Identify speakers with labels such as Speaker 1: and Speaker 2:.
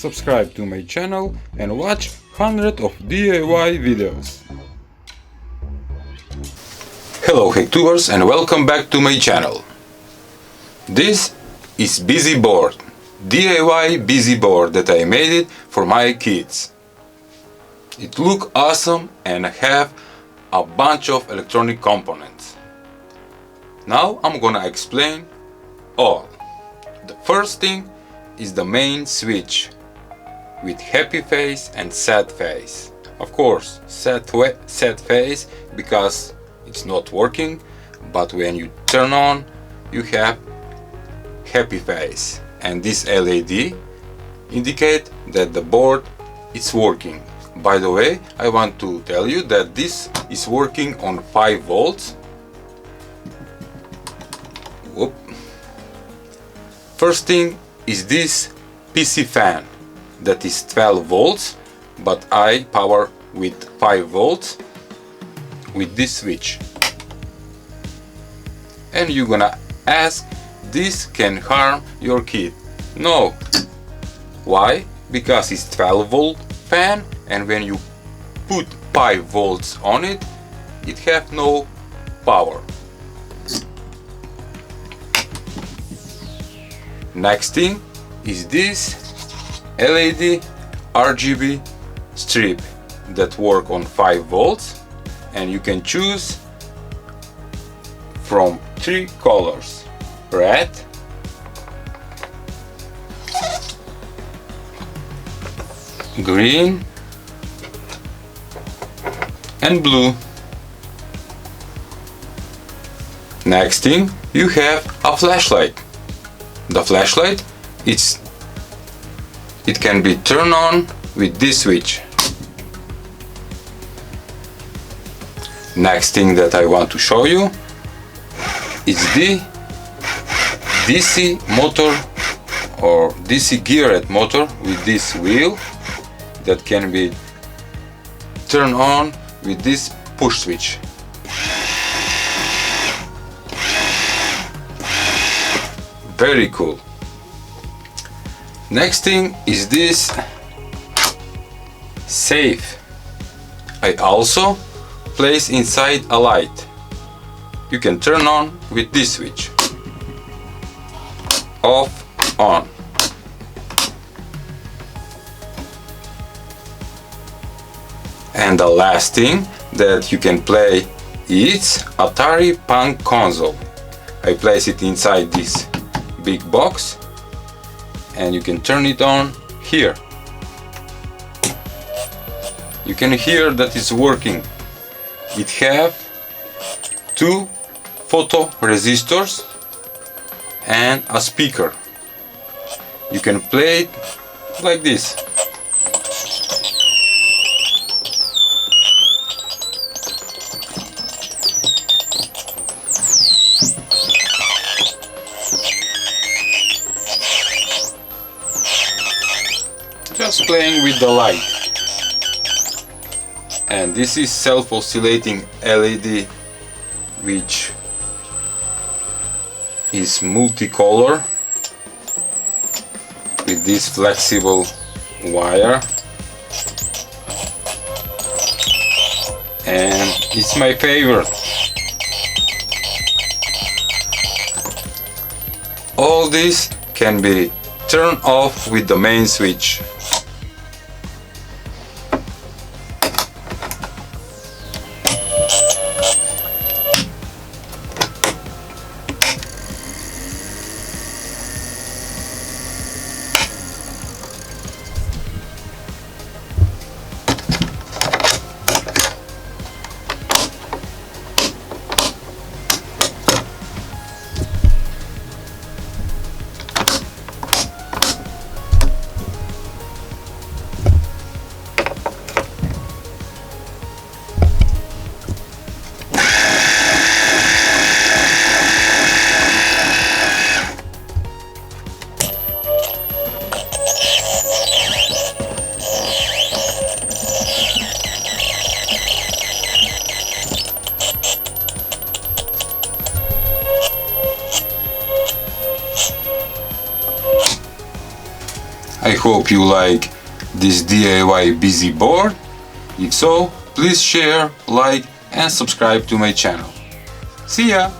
Speaker 1: subscribe to my channel and watch hundreds of DIY videos. Hello Hacktubers and welcome back to my channel. This is Busy Board, DIY busy board that I made it for my kids. It looks awesome and have a bunch of electronic components. Now I'm gonna explain all. The first thing is the main switch with happy face and sad face. Of course, sad face because it's not working, but when you turn on you have happy face, and this LED indicate that the board is working. By the way, I want to tell you that this is working on 5 volts. Whoop. First thing is this PC fan that is 12 volts, but I power with 5 volts with this switch. And you're gonna ask, this can harm your kid? No. Why? Because it's 12 volt fan, and when you put 5 volts on it, it have no power. Next thing is this LED RGB strip that work on 5 volts, and you can choose from 3 colors: red, green and blue. Next thing, you have a flashlight. The flashlight, it can be turned on with this switch. Next thing that I want to show you is the DC motor or DC geared motor with this wheel that can be turned on with this push switch. Very cool. Next thing is this safe. I also place inside a light. You can turn on with this switch. Off, on. And the last thing that you can play is Atari Pong console. I place it inside this big box and you can turn it on here. You can hear that it's working. It have 2 photo resistors and a speaker. You can play it like this. Just playing with the light. And this is self-oscillating LED, which is multicolor with this flexible wire, and it's my favorite. All this can be turned off with the main switch. I hope you like this DIY busy board. If so, please share, like and subscribe to my channel. See ya!